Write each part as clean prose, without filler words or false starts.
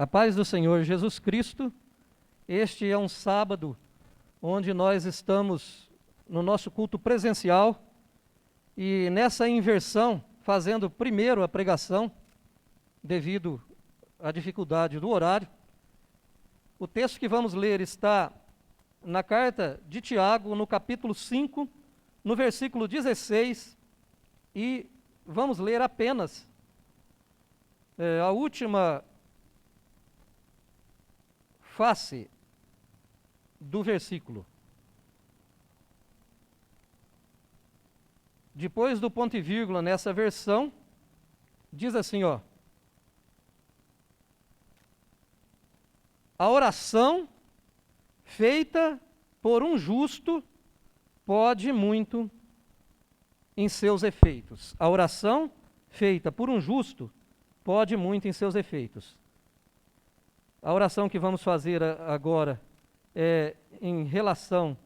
A paz do Senhor Jesus Cristo. Este é um sábado onde nós estamos no nosso culto presencial e nessa inversão, fazendo primeiro a pregação, devido à dificuldade do horário. O texto que vamos ler está na carta de Tiago, no capítulo 5, no versículo 16, e vamos ler apenas a última face do versículo. Depois do ponto e vírgula nessa versão, diz assim, ó: a oração feita por um justo pode muito em seus efeitos. A oração feita por um justo pode muito em seus efeitos. A oração que vamos fazer agora é em relação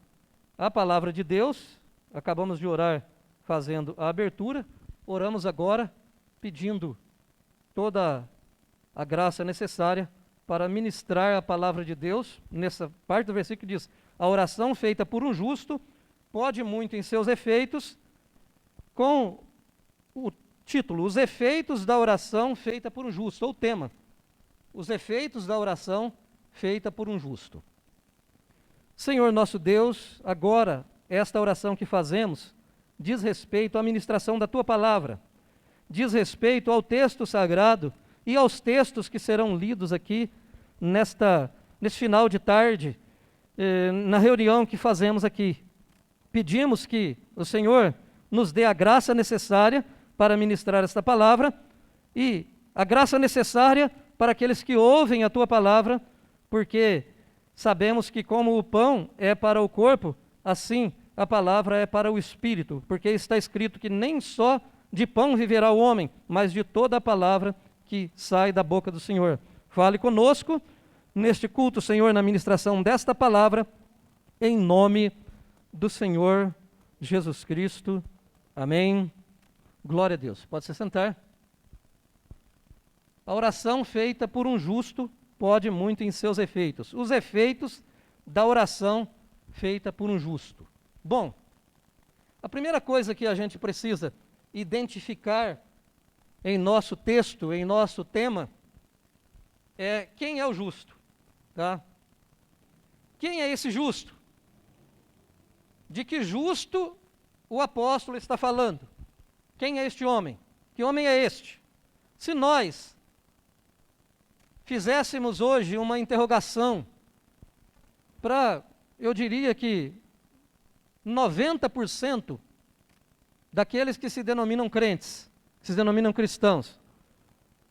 à palavra de Deus. Acabamos de orar fazendo a abertura. Oramos agora pedindo toda a graça necessária para ministrar a palavra de Deus. Nessa parte do versículo diz: a oração feita por um justo pode muito em seus efeitos, com o título: os efeitos da oração feita por um justo, ou tema: os efeitos da oração feita por um justo. Senhor nosso Deus, agora esta oração que fazemos diz respeito à ministração da Tua palavra, diz respeito ao texto sagrado e aos textos que serão lidos aqui neste final de tarde, na reunião que fazemos aqui. Pedimos que o Senhor nos dê a graça necessária para ministrar esta palavra e a graça necessária para aqueles que ouvem a Tua palavra, porque sabemos que como o pão é para o corpo, assim a palavra é para o espírito, porque está escrito que nem só de pão viverá o homem, mas de toda a palavra que sai da boca do Senhor. Fale conosco neste culto, Senhor, na ministração desta palavra, em nome do Senhor Jesus Cristo. Amém. Glória a Deus. Pode se sentar. A oração feita por um justo pode muito em seus efeitos. Os efeitos da oração feita por um justo. Bom, a primeira coisa que a gente precisa identificar em nosso texto, em nosso tema, é quem é o justo, tá? Quem é esse justo? De que justo o apóstolo está falando? Quem é este homem? Que homem é este? Se nós fizéssemos hoje uma interrogação para, eu diria que 90% daqueles que se denominam crentes, que se denominam cristãos,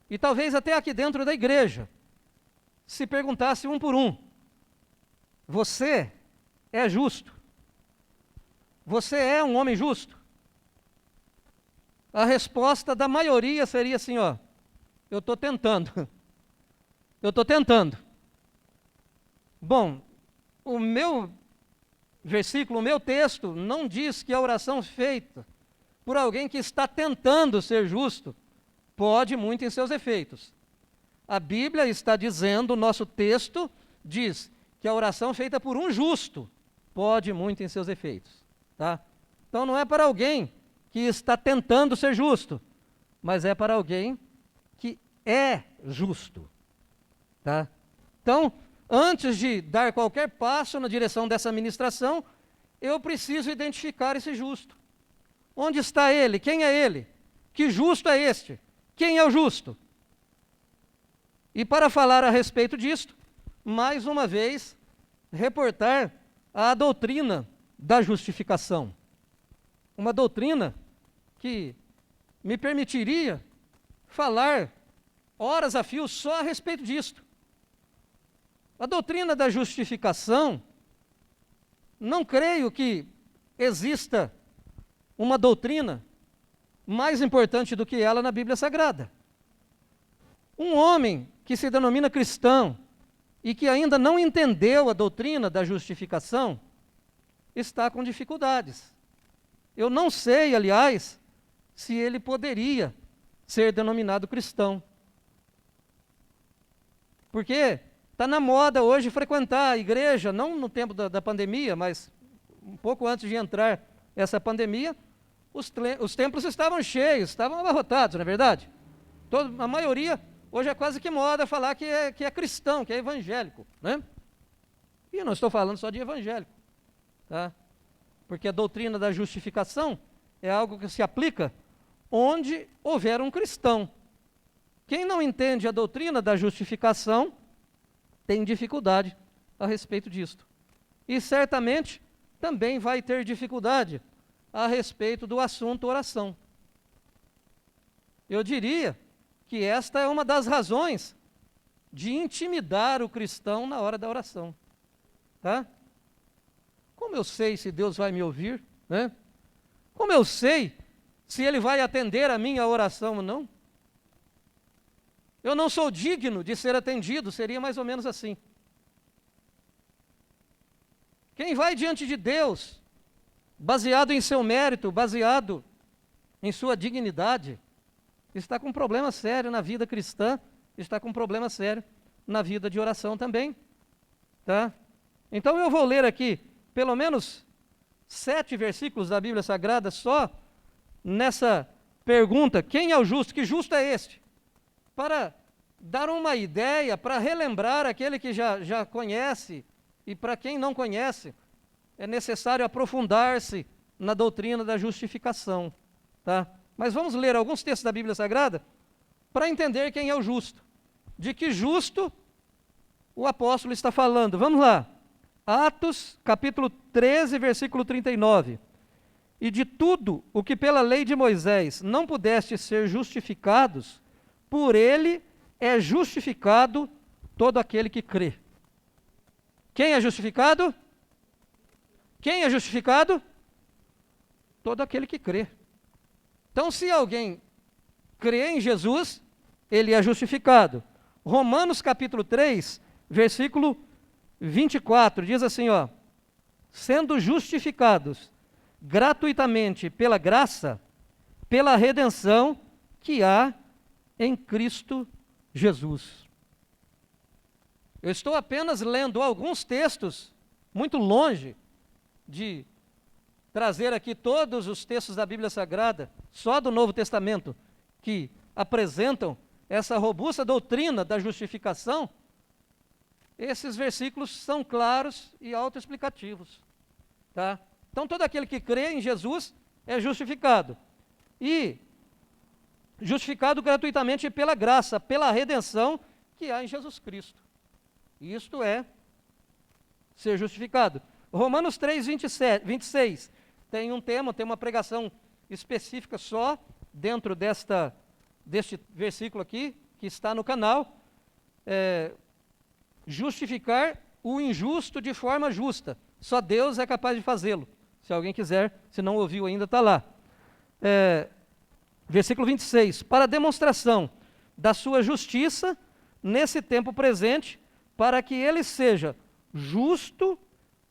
e talvez até aqui dentro da igreja, se perguntasse um por um: você é justo? Você é um homem justo? A resposta da maioria seria assim, ó: eu estou tentando. Eu estou tentando. Bom, o meu versículo, o meu texto, não diz que a oração feita por alguém que está tentando ser justo pode muito em seus efeitos. A Bíblia está dizendo, o nosso texto diz que a oração feita por um justo pode muito em seus efeitos. Tá? Então não é para alguém que está tentando ser justo, mas é para alguém que é justo. Tá? Então, antes de dar qualquer passo na direção dessa ministração, eu preciso identificar esse justo. Onde está ele? Quem é ele? Que justo é este? Quem é o justo? E para falar a respeito disto, mais uma vez, reportar a doutrina da justificação. Uma doutrina que me permitiria falar horas a fio só a respeito disto. A doutrina da justificação, não creio que exista uma doutrina mais importante do que ela na Bíblia Sagrada. Um homem que se denomina cristão e que ainda não entendeu a doutrina da justificação, está com dificuldades. Eu não sei, aliás, se ele poderia ser denominado cristão. Porque está na moda hoje frequentar a igreja, não no tempo da pandemia, mas um pouco antes de entrar essa pandemia, os templos estavam cheios, estavam abarrotados, não é verdade? A maioria, hoje é quase que moda falar que é cristão, que é evangélico, né? E eu não estou falando só de evangélico, tá? Porque a doutrina da justificação é algo que se aplica onde houver um cristão. Quem não entende a doutrina da justificação tem dificuldade a respeito disto. E certamente também vai ter dificuldade a respeito do assunto oração. Eu diria que esta é uma das razões de intimidar o cristão na hora da oração. Tá? Como eu sei se Deus vai me ouvir, né? Como eu sei se Ele vai atender a minha oração ou não? Eu não sou digno de ser atendido, seria mais ou menos assim. Quem vai diante de Deus, baseado em seu mérito, baseado em sua dignidade, está com um problema sério na vida cristã, está com um problema sério na vida de oração também. Tá? Então eu vou ler aqui pelo menos 7 versículos da Bíblia Sagrada só nessa pergunta: quem é o justo? Que justo é este? Para dar uma ideia, para relembrar aquele que já conhece, e para quem não conhece, é necessário aprofundar-se na doutrina da justificação. Tá? Mas vamos ler alguns textos da Bíblia Sagrada para entender quem é o justo. De que justo o apóstolo está falando? Vamos lá. Atos, capítulo 13, versículo 39. E de tudo o que pela lei de Moisés não pudeste ser justificados, por ele é justificado todo aquele que crê. Quem é justificado? Quem é justificado? Todo aquele que crê. Então, se alguém crê em Jesus, ele é justificado. Romanos capítulo 3, versículo 24, diz assim, ó: sendo justificados gratuitamente pela graça, pela redenção que há em Cristo Jesus. Eu estou apenas lendo alguns textos, muito longe de trazer aqui todos os textos da Bíblia Sagrada, só do Novo Testamento, que apresentam essa robusta doutrina da justificação. Esses versículos são claros e autoexplicativos. Tá? Então, todo aquele que crê em Jesus é justificado. E justificado gratuitamente pela graça, pela redenção que há em Jesus Cristo. Isto é ser justificado. Romanos 3, 26, tem um tema, tem uma pregação específica só dentro deste versículo aqui, que está no canal. Justificar o injusto de forma justa. Só Deus é capaz de fazê-lo. Se alguém quiser, se não ouviu ainda, está lá. Versículo 26. Para demonstração da sua justiça nesse tempo presente, para que ele seja justo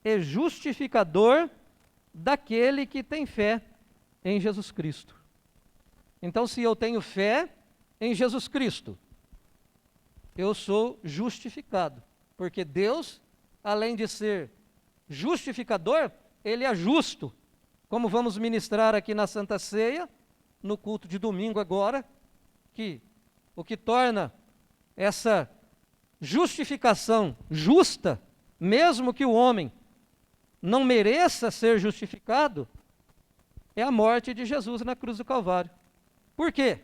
e justificador daquele que tem fé em Jesus Cristo. Então, se eu tenho fé em Jesus Cristo, eu sou justificado, porque Deus, além de ser justificador, Ele é justo, como vamos ministrar aqui na Santa Ceia, no culto de domingo agora, que o que torna essa justificação justa, mesmo que o homem não mereça ser justificado, é a morte de Jesus na cruz do Calvário. Por quê?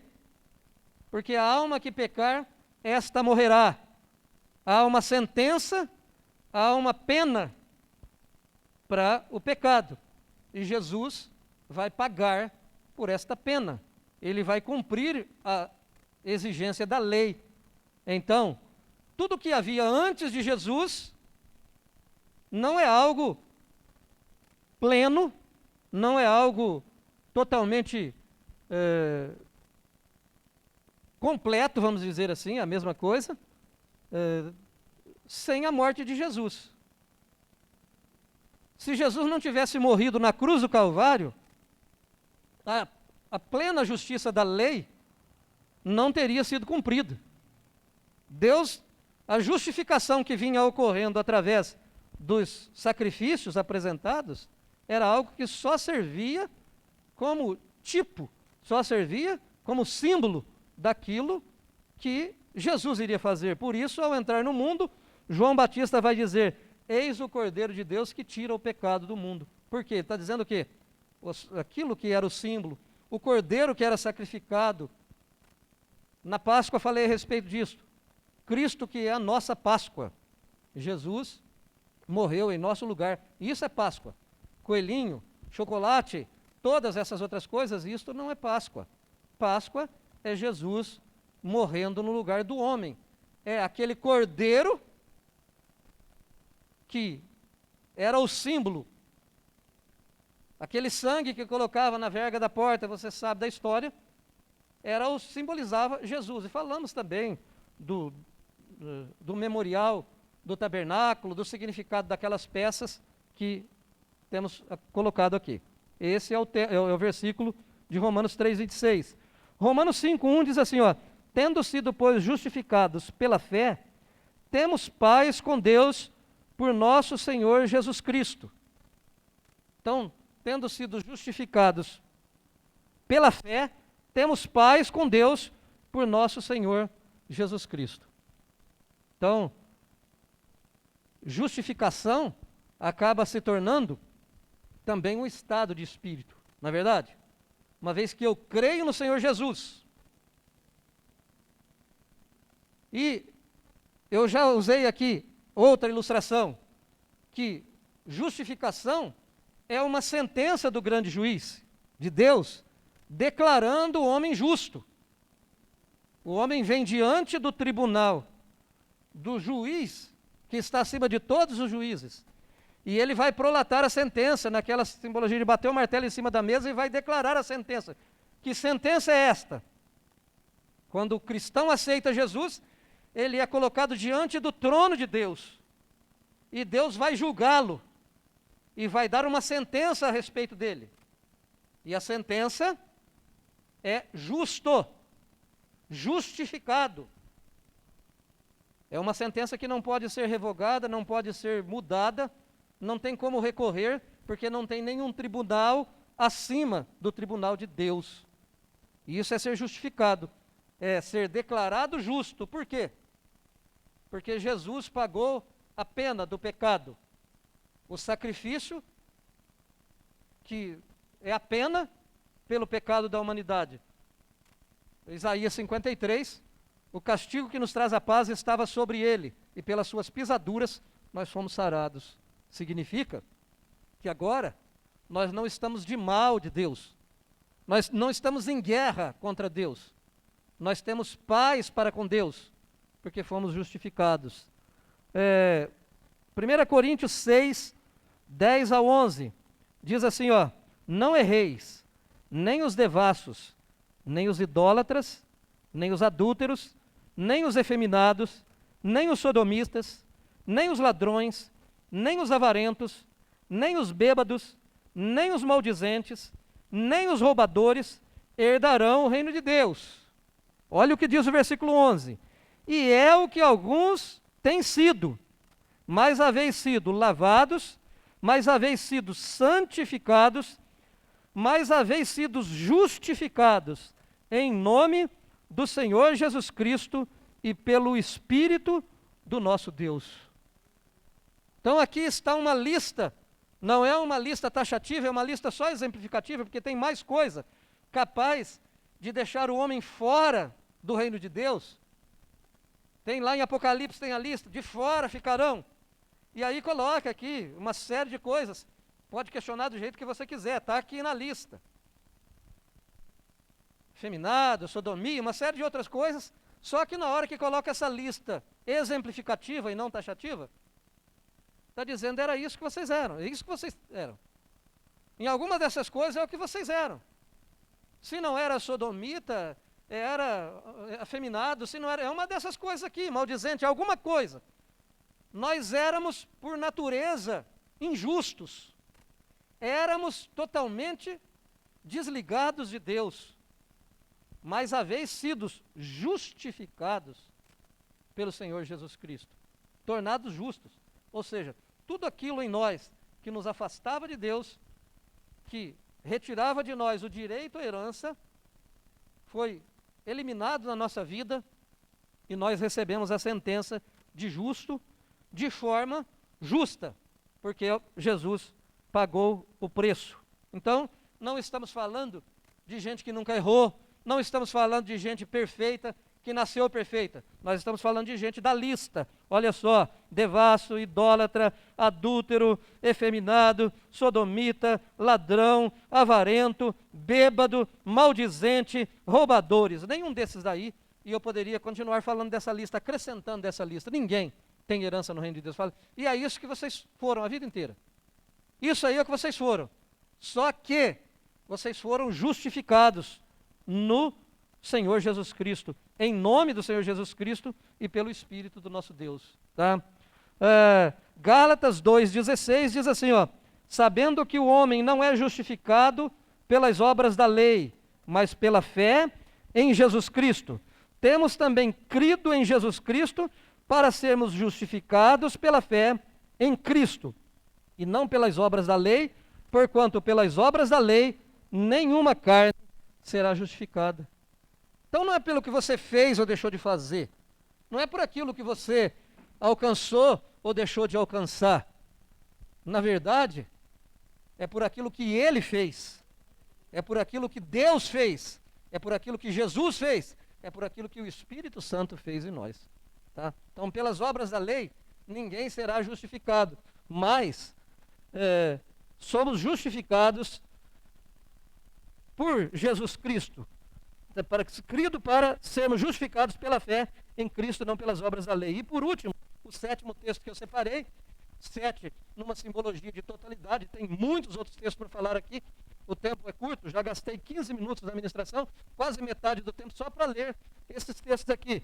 Porque a alma que pecar, esta morrerá. Há uma sentença, há uma pena para o pecado. E Jesus vai pagar por esta pena. Ele vai cumprir a exigência da lei. Então, tudo que havia antes de Jesus não é algo pleno, não é algo totalmente completo, vamos dizer assim, a mesma coisa, sem a morte de Jesus. Se Jesus não tivesse morrido na cruz do Calvário, a plena justiça da lei não teria sido cumprida. Deus a justificação que vinha ocorrendo através dos sacrifícios apresentados era algo que só servia como tipo, só servia como símbolo daquilo que Jesus iria fazer. Por isso, ao entrar no mundo, João Batista vai dizer: eis o Cordeiro de Deus que tira o pecado do mundo. Por quê? Ele está dizendo o quê? Aquilo que era o símbolo, o Cordeiro que era sacrificado. Na Páscoa falei a respeito disso. Cristo que é a nossa Páscoa. Jesus morreu em nosso lugar. Isso é Páscoa. Coelhinho, chocolate, todas essas outras coisas, isto não é Páscoa. Páscoa é Jesus morrendo no lugar do homem. É aquele Cordeiro que era o símbolo, aquele sangue que colocava na verga da porta, você sabe da história, simbolizava Jesus. E falamos também do memorial, do tabernáculo, do significado daquelas peças que temos colocado aqui. Esse é o versículo de Romanos 3,26. Romanos 5,1 diz assim, ó: tendo sido, pois, justificados pela fé, temos paz com Deus por nosso Senhor Jesus Cristo. Então, tendo sido justificados pela fé, temos paz com Deus por nosso Senhor Jesus Cristo. Então, justificação acaba se tornando também um estado de espírito, não é verdade? Uma vez que eu creio no Senhor Jesus. E eu já usei aqui outra ilustração, que justificação é uma sentença do grande juiz, de Deus, declarando o homem justo. O homem vem diante do tribunal, do juiz, que está acima de todos os juízes, e ele vai prolatar a sentença, naquela simbologia de bater o martelo em cima da mesa, e vai declarar a sentença. Que sentença é esta? Quando o cristão aceita Jesus, ele é colocado diante do trono de Deus, e Deus vai julgá-lo, e vai dar uma sentença a respeito dele. E a sentença é justo, justificado. É uma sentença que não pode ser revogada, não pode ser mudada, não tem como recorrer, porque não tem nenhum tribunal acima do tribunal de Deus. E isso é ser justificado, é ser declarado justo. Por quê? Porque Jesus pagou a pena do pecado. O sacrifício, que é a pena pelo pecado da humanidade. Isaías 53, o castigo que nos traz a paz estava sobre ele, e pelas suas pisaduras nós fomos sarados. Significa que agora nós não estamos de mal de Deus, nós não estamos em guerra contra Deus, nós temos paz para com Deus, porque fomos justificados. 1 Coríntios 6, 10 a 11, diz assim, ó: não erreis, nem os devassos, nem os idólatras, nem os adúlteros, nem os efeminados, nem os sodomistas, nem os ladrões, nem os avarentos, nem os bêbados, nem os maldizentes, nem os roubadores herdarão o reino de Deus. Olha o que diz o versículo 11: e é o que alguns têm sido, mas haveis sido lavados, mas haveis sido santificados, mas haveis sido justificados em nome do Senhor Jesus Cristo e pelo Espírito do nosso Deus. Então aqui está uma lista, não é uma lista taxativa, é uma lista só exemplificativa, porque tem mais coisa capaz de deixar o homem fora do reino de Deus. Tem lá em Apocalipse, tem a lista, de fora ficarão. E aí coloca aqui uma série de coisas, pode questionar do jeito que você quiser, está aqui na lista. Feminado, sodomia, uma série de outras coisas, só que na hora que coloca essa lista exemplificativa e não taxativa, está dizendo, era isso que vocês eram, é isso que vocês eram. Em alguma dessas coisas é o que vocês eram. Se não era sodomita, era afeminado, se não era, é uma dessas coisas aqui, maldizente, alguma coisa. Nós éramos, por natureza, injustos. Éramos totalmente desligados de Deus. Mas haveis sido justificados pelo Senhor Jesus Cristo. Tornados justos. Ou seja, tudo aquilo em nós que nos afastava de Deus, que retirava de nós o direito à herança, foi eliminado na nossa vida e nós recebemos a sentença de justo, de forma justa, porque Jesus pagou o preço. Então, não estamos falando de gente que nunca errou, não estamos falando de gente perfeita, que nasceu perfeita. Nós estamos falando de gente da lista. Olha só, devasso, idólatra, adúltero, efeminado, sodomita, ladrão, avarento, bêbado, maldizente, roubadores. Nenhum desses daí, e eu poderia continuar falando dessa lista, acrescentando dessa lista. Ninguém tem herança no reino de Deus. E é isso que vocês foram a vida inteira. Isso aí é o que vocês foram. Só que vocês foram justificados no Senhor Jesus Cristo, em nome do Senhor Jesus Cristo e pelo Espírito do nosso Deus. Tá? Gálatas 2,16 diz assim, ó, sabendo que o homem não é justificado pelas obras da lei, mas pela fé em Jesus Cristo. Temos também crido em Jesus Cristo para sermos justificados pela fé em Cristo, e não pelas obras da lei, porquanto pelas obras da lei nenhuma carne será justificada. Então não é pelo que você fez ou deixou de fazer, não é por aquilo que você alcançou ou deixou de alcançar. Na verdade, é por aquilo que Ele fez, é por aquilo que Deus fez, é por aquilo que Jesus fez, é por aquilo que o Espírito Santo fez em nós. Tá? Então, pelas obras da lei, ninguém será justificado, mas somos justificados por Jesus Cristo, crido para sermos justificados pela fé em Cristo, não pelas obras da lei. E por último, o 7º texto que eu separei, 7 numa simbologia de totalidade, tem muitos outros textos para falar aqui, o tempo é curto, já gastei 15 minutos da ministração, quase metade do tempo só para ler esses textos aqui.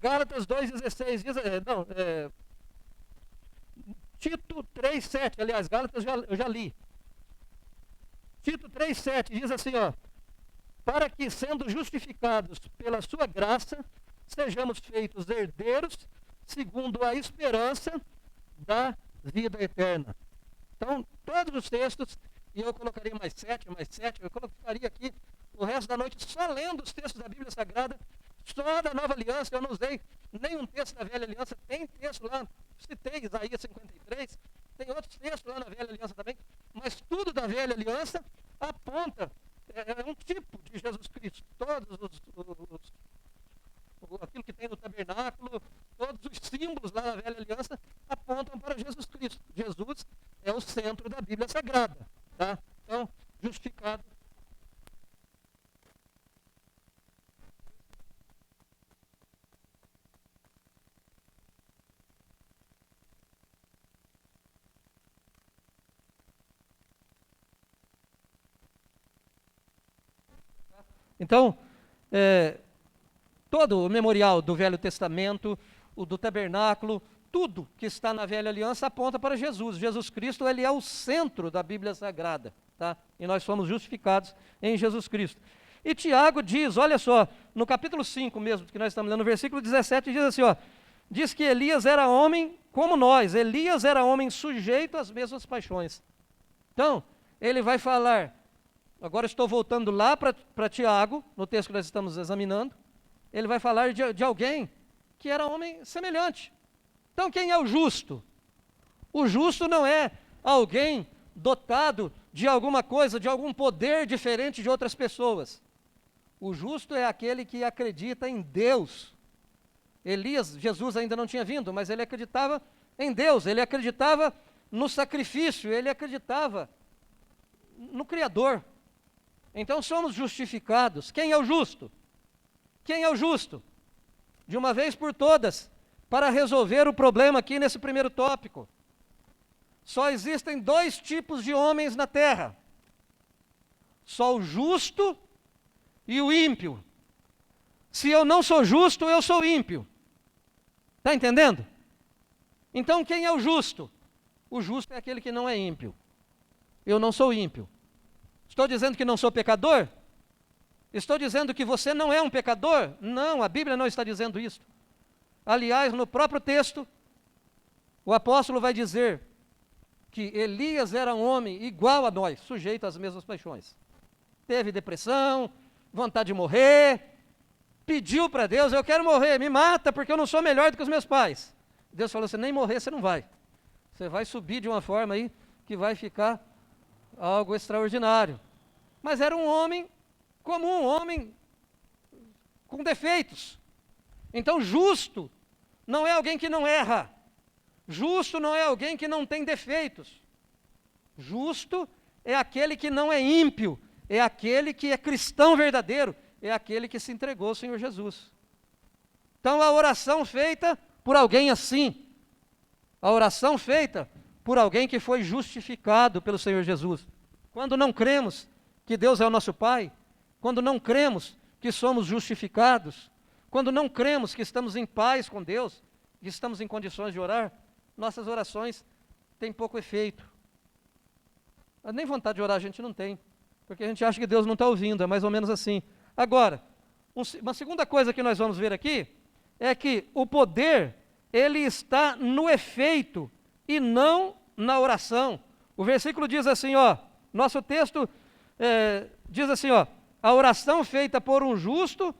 Gálatas 2,16 diz, Tito 3,7, aliás, Gálatas eu já li. Tito 3,7 diz assim, ó, para que, sendo justificados pela sua graça, sejamos feitos herdeiros, segundo a esperança da vida eterna. Então, todos os textos, e eu colocaria mais 7, eu colocaria aqui o resto da noite só lendo os textos da Bíblia Sagrada, só da Nova Aliança. Eu não usei nenhum texto da Velha Aliança, tem texto lá, citei Isaías 53, tem outros textos lá na Velha Aliança também, mas tudo da Velha Aliança aponta, é um tipo de Jesus Cristo. Todos aquilo que tem no tabernáculo, todos os símbolos lá na Velha Aliança apontam para Jesus Cristo. Jesus é o centro da Bíblia Sagrada. Tá? Então, justificado. Então, todo o memorial do Velho Testamento, o do tabernáculo, tudo que está na Velha Aliança aponta para Jesus. Jesus Cristo, ele é o centro da Bíblia Sagrada, tá? E nós somos justificados em Jesus Cristo. E Tiago diz, olha só, no capítulo 5 mesmo, que nós estamos lendo, no versículo 17, diz assim, ó, diz que Elias era homem como nós, Elias era homem sujeito às mesmas paixões. Então, ele vai falar, agora estou voltando lá para Tiago, no texto que nós estamos examinando, ele vai falar de alguém que era homem semelhante. Então, quem é o justo? O justo não é alguém dotado de alguma coisa, de algum poder diferente de outras pessoas. O justo é aquele que acredita em Deus. Jesus ainda não tinha vindo, mas ele acreditava em Deus, ele acreditava no sacrifício, ele acreditava no Criador. Então somos justificados. Quem é o justo? Quem é o justo? De uma vez por todas, para resolver o problema aqui nesse primeiro tópico. Só existem 2 tipos de homens na terra. Só o justo e o ímpio. Se eu não sou justo, eu sou ímpio. Está entendendo? Então quem é o justo? O justo é aquele que não é ímpio. Eu não sou ímpio. Estou dizendo que não sou pecador? Estou dizendo que você não é um pecador? Não, a Bíblia não está dizendo isso. Aliás, no próprio texto, o apóstolo vai dizer que Elias era um homem igual a nós, sujeito às mesmas paixões. Teve depressão, vontade de morrer, pediu para Deus: eu quero morrer, me mata porque eu não sou melhor do que os meus pais. Deus falou: se nem morrer você não vai. Você vai subir de uma forma aí que vai ficar algo extraordinário. Mas era um homem comum, um homem com defeitos. Então, justo não é alguém que não erra. Justo não é alguém que não tem defeitos. Justo é aquele que não é ímpio, é aquele que é cristão verdadeiro, é aquele que se entregou ao Senhor Jesus. Então, a oração feita por alguém assim, a oração feita por alguém que foi justificado pelo Senhor Jesus. Quando não cremos que Deus é o nosso Pai, quando não cremos que somos justificados, quando não cremos que estamos em paz com Deus, que estamos em condições de orar, nossas orações têm pouco efeito. Nem vontade de orar a gente não tem, porque a gente acha que Deus não está ouvindo, é mais ou menos assim. Agora, uma segunda coisa que nós vamos ver aqui, é que o poder, ele está no efeito e não na oração. O versículo diz assim, nosso texto diz assim, a oração feita por um justo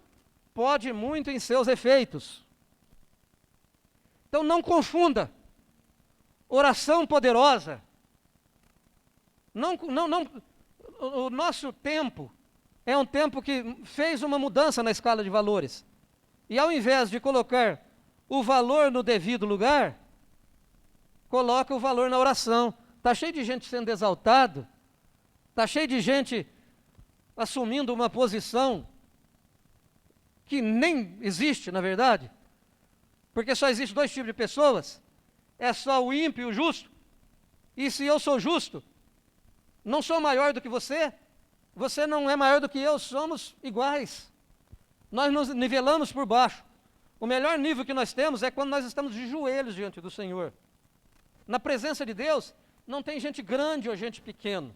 pode muito em seus efeitos. Então não confunda oração poderosa. O nosso tempo é um tempo que fez uma mudança na escala de valores. E ao invés de colocar o valor no devido lugar, coloca o valor na oração. Está cheio de gente sendo exaltado, está cheio de gente assumindo uma posição que nem existe, na verdade, porque só existe dois tipos de pessoas, é só o ímpio e o justo. E se eu sou justo, não sou maior do que você, você não é maior do que eu, somos iguais. Nós nos nivelamos por baixo. O melhor nível que nós temos é quando nós estamos de joelhos diante do Senhor. Na presença de Deus, não tem gente grande ou gente pequena.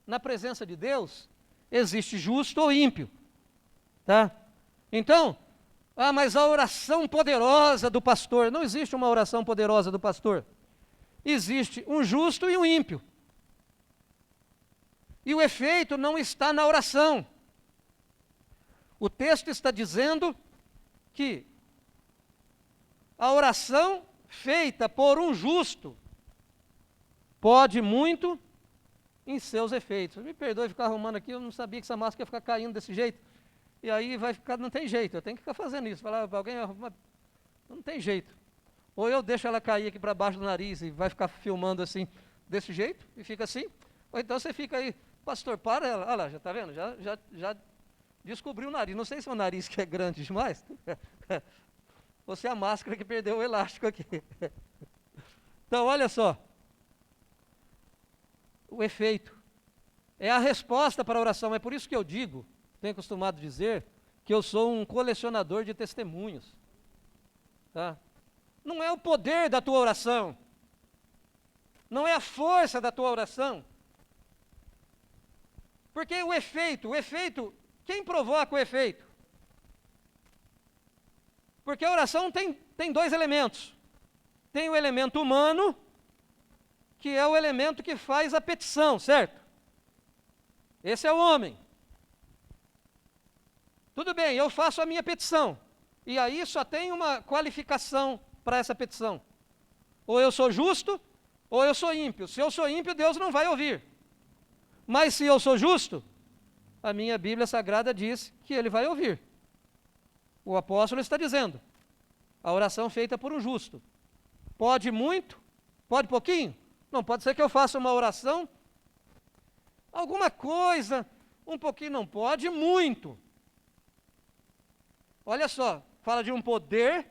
Na presença de Deus, existe justo ou ímpio. Tá? Então, mas a oração poderosa do pastor, não existe uma oração poderosa do pastor. Existe um justo e um ímpio. E o efeito não está na oração. O texto está dizendo que a oração feita por um justo pode muito em seus efeitos. Me perdoe ficar arrumando aqui, eu não sabia que essa máscara ia ficar caindo desse jeito. E aí vai ficar, não tem jeito, eu tenho que ficar fazendo isso. Falar para alguém, não tem jeito. Ou eu deixo ela cair aqui para baixo do nariz e vai ficar filmando assim, desse jeito, e fica assim. Ou então você fica aí, pastor, para ela. Olha lá, já está vendo? Já descobriu o nariz. Não sei se é o nariz que é grande demais, ou se é a máscara que perdeu o elástico aqui. Então, olha só. O efeito é a resposta para a oração. É por isso que eu digo, tenho acostumado dizer, que eu sou um colecionador de testemunhos. Tá? Não é o poder da tua oração, não é a força da tua oração, porque o efeito, quem provoca o efeito? Porque a oração tem dois elementos. Tem o elemento humano, que é o elemento que faz a petição, certo? Esse é o homem. Tudo bem, eu faço a minha petição. E aí só tem uma qualificação para essa petição. Ou eu sou justo, ou eu sou ímpio. Se eu sou ímpio, Deus não vai ouvir. Mas se eu sou justo, a minha Bíblia Sagrada diz que Ele vai ouvir. O apóstolo está dizendo, a oração feita por um justo. Pode muito, pode pouquinho. Não, pode ser que eu faça uma oração, alguma coisa, um pouquinho não pode, muito. Olha só, fala de um poder,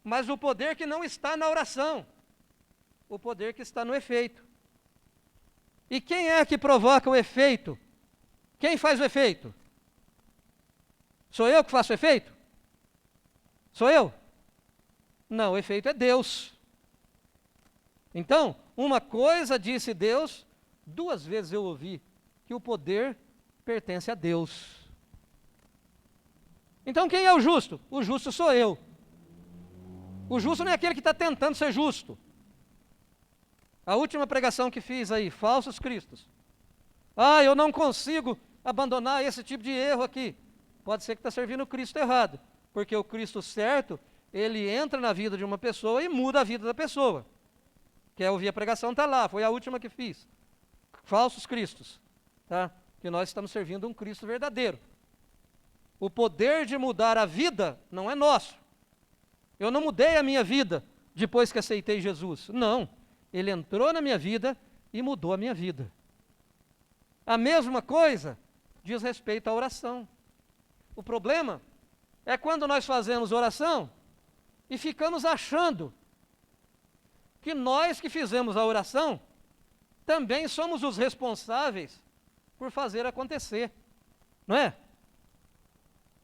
mas o poder que não está na oração, o poder que está no efeito. E quem é que provoca o efeito? Quem faz o efeito? Sou eu que faço o efeito? Sou eu? Não, o efeito é Deus. Então, uma coisa disse Deus, duas vezes eu ouvi que o poder pertence a Deus. Então quem é o justo? O justo sou eu. O justo não é aquele que está tentando ser justo. A última pregação que fiz aí, falsos cristos. Eu não consigo abandonar esse tipo de erro aqui. Pode ser que está servindo o Cristo errado, porque o Cristo certo, ele entra na vida de uma pessoa e muda a vida da pessoa. Quer ouvir a pregação? Está lá, foi a última que fiz. Falsos cristos, tá? Que nós estamos servindo um Cristo verdadeiro. O poder de mudar a vida não é nosso. Eu não mudei a minha vida depois que aceitei Jesus. Não, ele entrou na minha vida e mudou a minha vida. A mesma coisa diz respeito à oração. O problema é quando nós fazemos oração e ficamos achando que nós que fizemos a oração também somos os responsáveis por fazer acontecer, não é?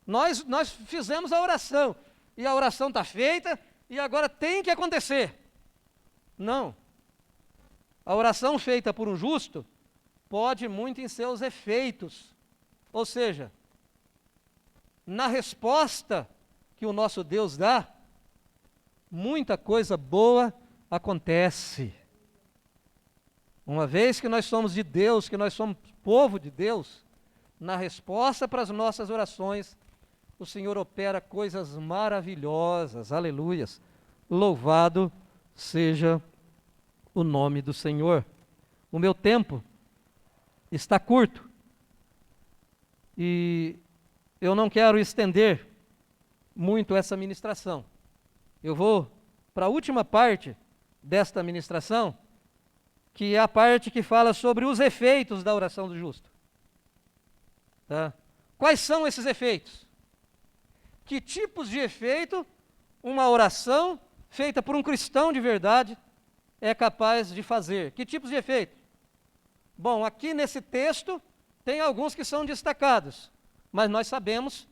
Nós fizemos a oração, e a oração está feita, e agora tem que acontecer. Não. A oração feita por um justo pode muito em seus efeitos. Ou seja, na resposta que o nosso Deus dá, muita coisa boa acontece. Uma vez que nós somos de Deus, que nós somos povo de Deus, na resposta para as nossas orações, o Senhor opera coisas maravilhosas, aleluias. Louvado seja o nome do Senhor. O meu tempo está curto e eu não quero estender muito essa ministração. Eu vou para a última parte desta ministração, que é a parte que fala sobre os efeitos da oração do justo. Tá? Quais são esses efeitos? Que tipos de efeito uma oração feita por um cristão de verdade é capaz de fazer? Que tipos de efeito? Bom, aqui nesse texto tem alguns que são destacados, mas nós sabemos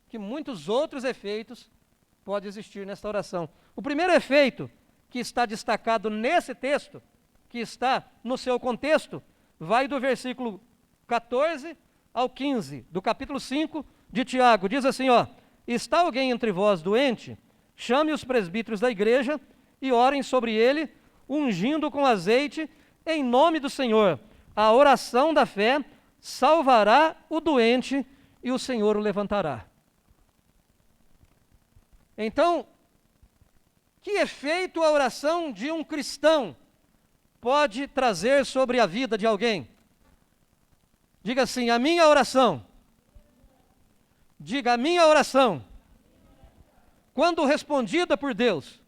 que muitos outros efeitos podem existir nesta oração. O primeiro efeito que está destacado nesse texto, que está no seu contexto, vai do versículo 14 ao 15, do capítulo 5 de Tiago. Diz assim, está alguém entre vós doente? Chame os presbíteros da igreja e orem sobre ele, ungindo com azeite em nome do Senhor. A oração da fé salvará o doente e o Senhor o levantará. Então, que efeito a oração de um cristão pode trazer sobre a vida de alguém? Diga assim, a minha oração. Diga, a minha oração, quando respondida por Deus,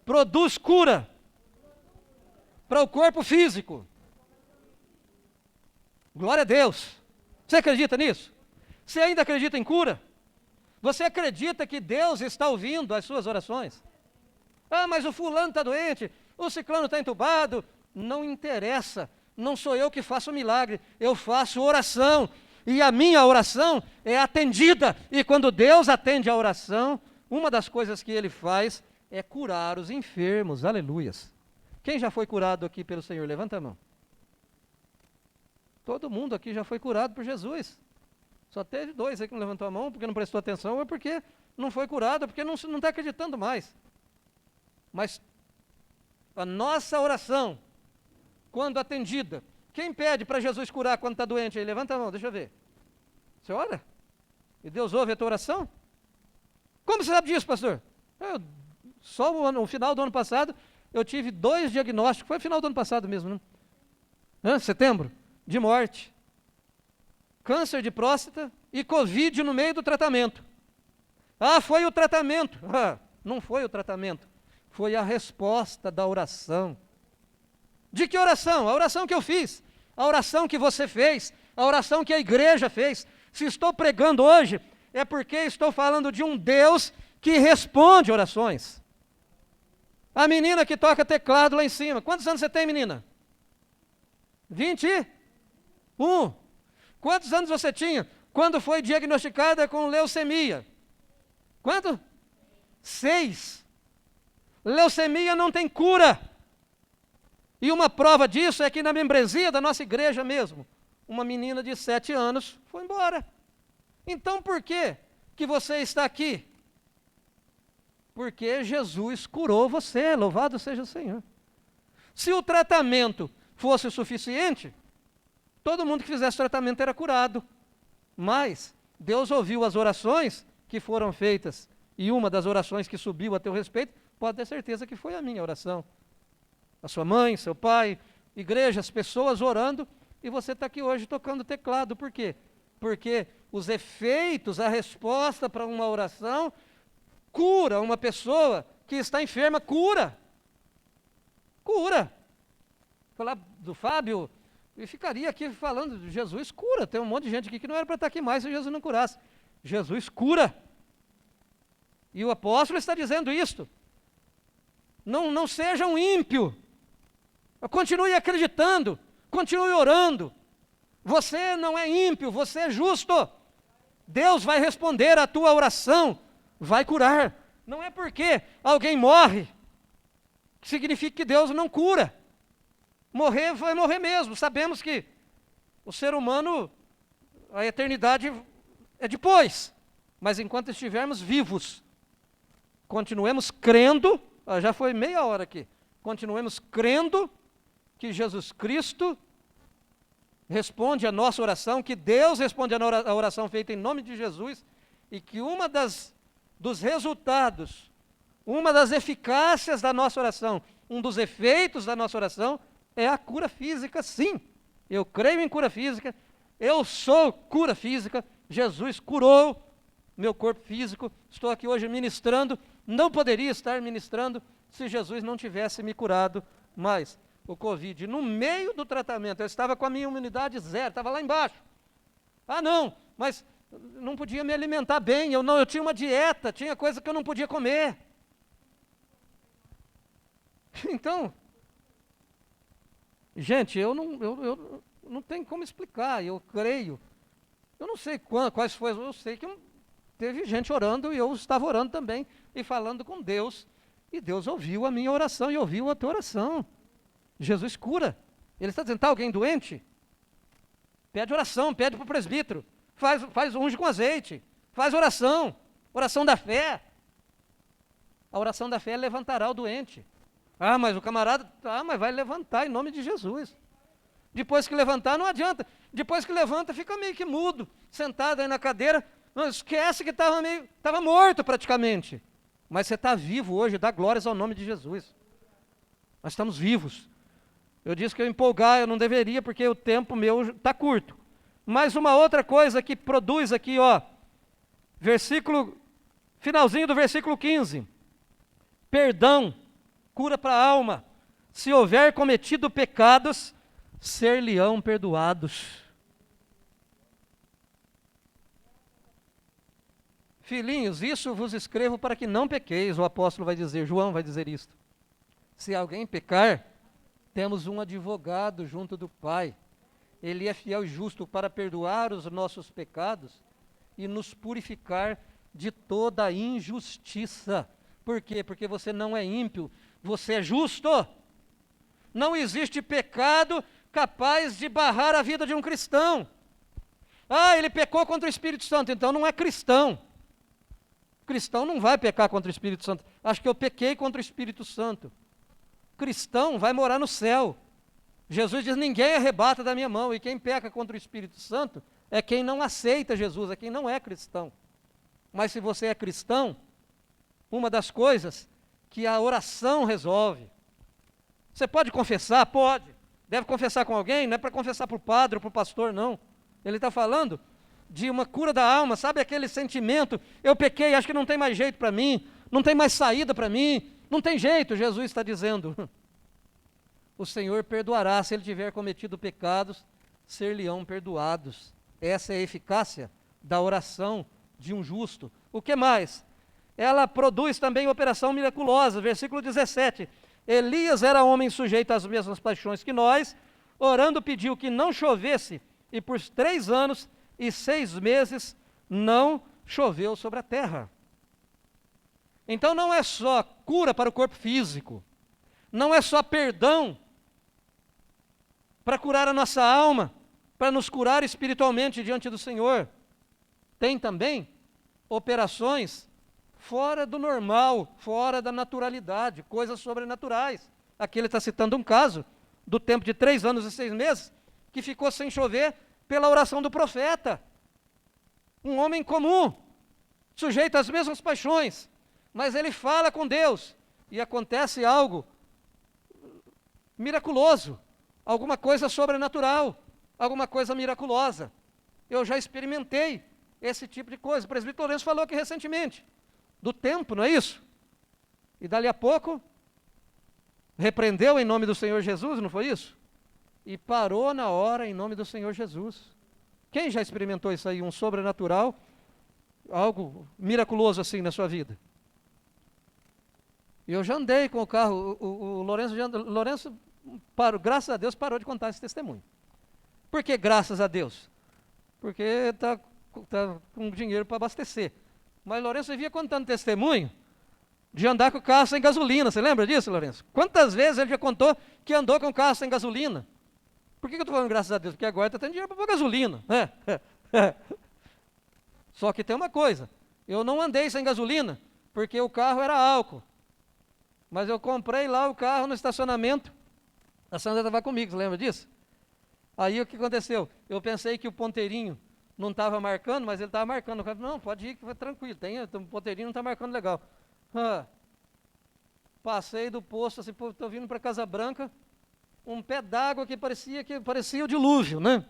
produz cura para o corpo físico. Glória a Deus. Você acredita nisso? Você ainda acredita em cura? Você acredita que Deus está ouvindo as suas orações? Mas o fulano está doente, o ciclano está entubado. Não interessa, não sou eu que faço o milagre, eu faço oração. E a minha oração é atendida. E quando Deus atende a oração, uma das coisas que Ele faz é curar os enfermos. Aleluias. Quem já foi curado aqui pelo Senhor? Levanta a mão. Todo mundo aqui já foi curado por Jesus. Só teve 2 aí que não levantou a mão, porque não prestou atenção, ou porque não foi curado, porque não está acreditando mais. Mas a nossa oração, quando atendida, quem pede para Jesus curar quando está doente aí? Levanta a mão, deixa eu ver. Você ora? E Deus ouve a tua oração? Como você sabe disso, pastor? Só no final do ano passado, eu tive 2 diagnósticos, foi no final do ano passado mesmo, né? Setembro, de morte. Câncer de próstata e Covid no meio do tratamento. Foi o tratamento. Não foi o tratamento, foi a resposta da oração. De que oração? A oração que eu fiz, a oração que você fez, a oração que a igreja fez. Se estou pregando hoje, é porque estou falando de um Deus que responde orações. A menina que toca teclado lá em cima, quantos anos você tem, menina? 21. Quantos anos você tinha quando foi diagnosticada com leucemia? Quanto? 6. Leucemia não tem cura. E uma prova disso é que na membresia da nossa igreja mesmo, uma menina de 7 anos foi embora. Então por que que você está aqui? Porque Jesus curou você, louvado seja o Senhor. Se o tratamento fosse suficiente, todo mundo que fizesse tratamento era curado. Mas Deus ouviu as orações que foram feitas, e uma das orações que subiu a teu respeito, pode ter certeza que foi a minha oração. A sua mãe, seu pai, igreja, as pessoas orando, e você está aqui hoje tocando teclado. Por quê? Porque os efeitos, a resposta para uma oração, cura uma pessoa que está enferma, cura. Cura. Falar do Fábio, eu ficaria aqui falando, Jesus cura. Tem um monte de gente aqui que não era para estar aqui mais se Jesus não curasse. Jesus cura. E o apóstolo está dizendo isto. Não seja um ímpio. Continue acreditando. Continue orando. Você não é ímpio, você é justo. Deus vai responder a tua oração. Vai curar. Não é porque alguém morre que significa que Deus não cura. Morrer vai morrer mesmo. Sabemos que o ser humano, a eternidade é depois. Mas enquanto estivermos vivos, continuemos crendo, já foi meia hora aqui, continuemos crendo que Jesus Cristo responde a nossa oração, que Deus responde a oração feita em nome de Jesus, e que dos resultados, uma das eficácias da nossa oração, um dos efeitos da nossa oração, é a cura física, sim. Eu creio em cura física, eu sou cura física, Jesus curou meu corpo físico, estou aqui hoje ministrando, não poderia estar ministrando se Jesus não tivesse me curado, mas o Covid, no meio do tratamento, eu estava com a minha imunidade zero, estava lá embaixo. Ah não, mas não podia me alimentar bem, eu tinha uma dieta, tinha coisa que eu não podia comer. Então, gente, eu não tenho como explicar, eu creio. Eu não sei quais foram, eu sei que teve gente orando e eu estava orando também e falando com Deus. E Deus ouviu a minha oração e ouviu a tua oração. Jesus cura. Ele está dizendo, está alguém doente? Pede oração, pede para o presbítero. Faz unge com azeite. Faz oração. Oração da fé. A oração da fé levantará o doente. Ah, mas o camarada, mas vai levantar em nome de Jesus. Depois que levantar, não adianta. Depois que levanta, fica meio que mudo, sentado aí na cadeira. Não esquece que estava morto praticamente. Mas você está vivo hoje, dá glórias ao nome de Jesus. Nós estamos vivos. Eu disse que eu empolgar, eu não deveria, porque o tempo meu está curto. Mas uma outra coisa que produz aqui, finalzinho do versículo 15. Perdão, cura para a alma. Se houver cometido pecados, ser-lhe-ão perdoados. Filhinhos, isso vos escrevo para que não pequeis, o apóstolo vai dizer, João vai dizer isto. Se alguém pecar, temos um advogado junto do Pai. Ele é fiel e justo para perdoar os nossos pecados e nos purificar de toda injustiça. Por quê? Porque você não é ímpio, você é justo. Não existe pecado capaz de barrar a vida de um cristão. Ah, ele pecou contra o Espírito Santo, então não é cristão. O cristão não vai pecar contra o Espírito Santo. Acho que eu pequei contra o Espírito Santo. O cristão vai morar no céu. Jesus diz, ninguém arrebata da minha mão. E quem peca contra o Espírito Santo é quem não aceita Jesus, é quem não é cristão. Mas se você é cristão, uma das coisas que a oração resolve. Você pode confessar? Pode. Deve confessar com alguém? Não é para confessar para o padre ou para o pastor, não. Ele está falando de uma cura da alma, sabe aquele sentimento, eu pequei, acho que não tem mais jeito para mim, não tem mais saída para mim, não tem jeito, Jesus está dizendo. O Senhor perdoará, se ele tiver cometido pecados, ser-lhe-ão perdoados. Essa é a eficácia da oração de um justo. O que mais? Ela produz também operação miraculosa, versículo 17. Elias era homem sujeito às mesmas paixões que nós, orando pediu que não chovesse, e por 3 anos e 6 meses não choveu sobre a terra. Então não é só cura para o corpo físico, não é só perdão para curar a nossa alma, para nos curar espiritualmente diante do Senhor. tem também operações fora do normal, fora da naturalidade, coisas sobrenaturais. Aqui ele está citando um caso do tempo de 3 anos e 6 meses, que ficou sem chover pela oração do profeta. Um homem comum, sujeito às mesmas paixões, mas ele fala com Deus e acontece algo miraculoso, alguma coisa sobrenatural, alguma coisa miraculosa. Eu já experimentei esse tipo de coisa. O presbítero Lourenço falou aqui recentemente, do tempo, não é isso? E dali a pouco, repreendeu em nome do Senhor Jesus, não foi isso? E parou na hora em nome do Senhor Jesus. Quem já experimentou isso aí, um sobrenatural, algo miraculoso assim na sua vida? Eu já andei com o carro, o Lourenço parou, graças a Deus, parou de contar esse testemunho. Por que graças a Deus? Porque está com dinheiro para abastecer. Mas Lourenço vivia contando testemunho de andar com o carro sem gasolina. Você lembra disso, Lourenço? Quantas vezes ele já contou que andou com o carro sem gasolina? Por que eu estou falando graças a Deus? Porque agora está tendo dinheiro para pôr gasolina. Só que tem uma coisa, eu não andei sem gasolina, porque o carro era álcool. Mas eu comprei lá o carro no estacionamento, a Sandra estava comigo, você lembra disso? Aí o que aconteceu? Eu pensei que o ponteirinho não estava marcando, mas ele estava marcando. Eu falei, não, pode ir, que vai tranquilo, o ponteirinho não está marcando legal. Passei do posto, assim, estou vindo para Casa Branca, um pé d'água que parecia o dilúvio, né?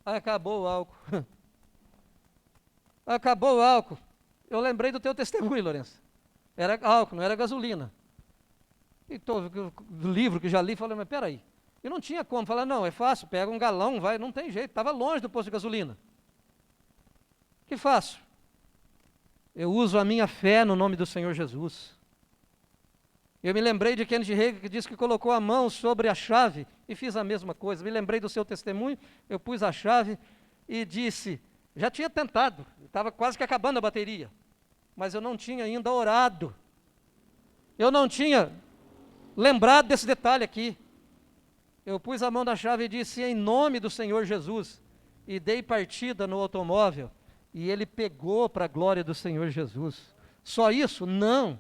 Acabou o álcool. Acabou o álcool. Eu lembrei do teu testemunho, Lourenço. Era álcool, não era gasolina. E do livro que já li, falei, mas peraí. E não tinha como. Falar, não, é fácil, pega um galão, vai, não tem jeito. Estava longe do posto de gasolina. O que faço? Eu uso a minha fé no nome do Senhor Jesus. Eu me lembrei de Kenneth Hagin, que disse que colocou a mão sobre a chave e fiz a mesma coisa. Me lembrei do seu testemunho, eu pus a chave e disse, já tinha tentado, estava quase que acabando a bateria, mas eu não tinha ainda orado. Eu não tinha lembrado desse detalhe aqui. Eu pus a mão na chave e disse, em nome do Senhor Jesus, e dei partida no automóvel, e ele pegou para a glória do Senhor Jesus. Só isso? Não.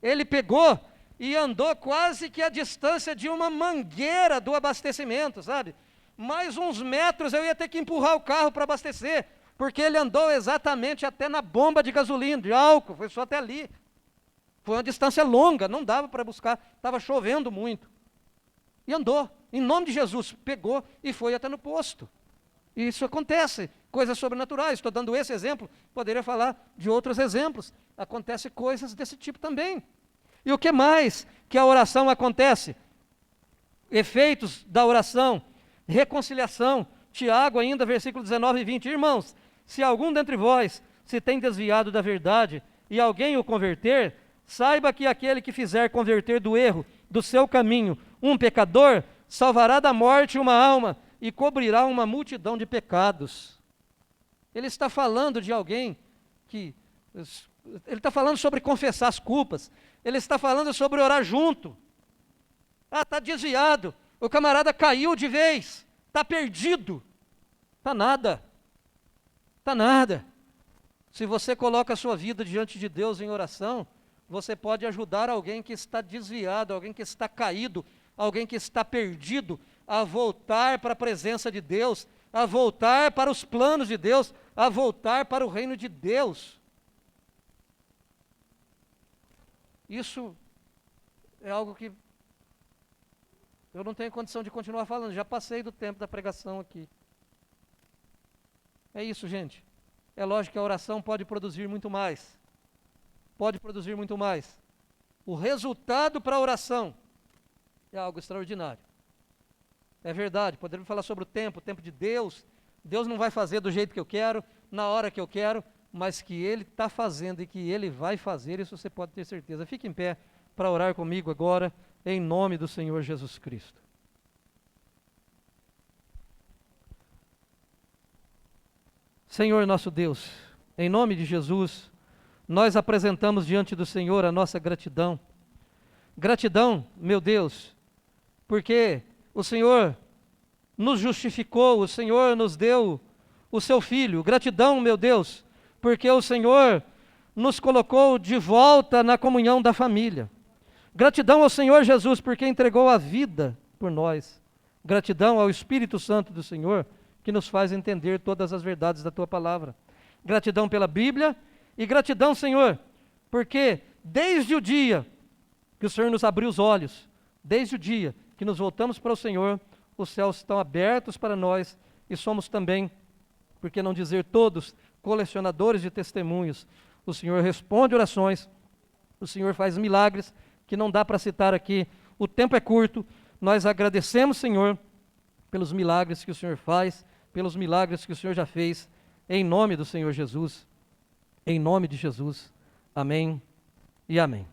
Ele pegou e andou quase que a distância de uma mangueira do abastecimento, sabe? Mais uns metros eu ia ter que empurrar o carro para abastecer, porque ele andou exatamente até na bomba de gasolina, de álcool, foi só até ali. Foi uma distância longa, não dava para buscar, estava chovendo muito. E andou, em nome de Jesus, pegou e foi até no posto. E isso acontece, coisas sobrenaturais. Estou dando esse exemplo, poderia falar de outros exemplos. Acontece coisas desse tipo também. E o que mais que a oração acontece? Efeitos da oração, reconciliação. Tiago ainda, versículo 19 e 20. Irmãos, se algum dentre vós se tem desviado da verdade e alguém o converter, saiba que aquele que fizer converter do erro do seu caminho um pecador, salvará da morte uma alma e cobrirá uma multidão de pecados. Ele está falando de alguém que... Ele está falando sobre confessar as culpas. Ele está falando sobre orar junto. Está desviado. O camarada caiu de vez. Está perdido. Está nada. Está nada. Se você coloca a sua vida diante de Deus em oração, você pode ajudar alguém que está desviado, alguém que está caído, alguém que está perdido, a voltar para a presença de Deus, a voltar para os planos de Deus, a voltar para o reino de Deus. Isso é algo que eu não tenho condição de continuar falando, já passei do tempo da pregação aqui. É isso, gente. É lógico que a oração pode produzir muito mais. Pode produzir muito mais. O resultado para a oração é algo extraordinário. É verdade, podemos falar sobre o tempo de Deus. Deus não vai fazer do jeito que eu quero, na hora que eu quero, mas que Ele está fazendo e que Ele vai fazer, isso você pode ter certeza. Fique em pé para orar comigo agora, em nome do Senhor Jesus Cristo. Senhor nosso Deus, em nome de Jesus, nós apresentamos diante do Senhor a nossa gratidão. Gratidão, meu Deus, porque o Senhor nos justificou, o Senhor nos deu o seu Filho. Gratidão, meu Deus, porque o Senhor nos colocou de volta na comunhão da família. Gratidão ao Senhor Jesus, porque entregou a vida por nós. Gratidão ao Espírito Santo do Senhor, que nos faz entender todas as verdades da Tua palavra. Gratidão pela Bíblia e gratidão, Senhor, porque desde o dia que o Senhor nos abriu os olhos, desde o dia que nos voltamos para o Senhor, os céus estão abertos para nós e somos também, por que não dizer todos, colecionadores de testemunhos. O Senhor responde orações, o Senhor faz milagres que não dá para citar aqui, o tempo é curto. Nós agradecemos, Senhor, pelos milagres que o Senhor faz, pelos milagres que o Senhor já fez, em nome do Senhor Jesus, em nome de Jesus. Amém e amém.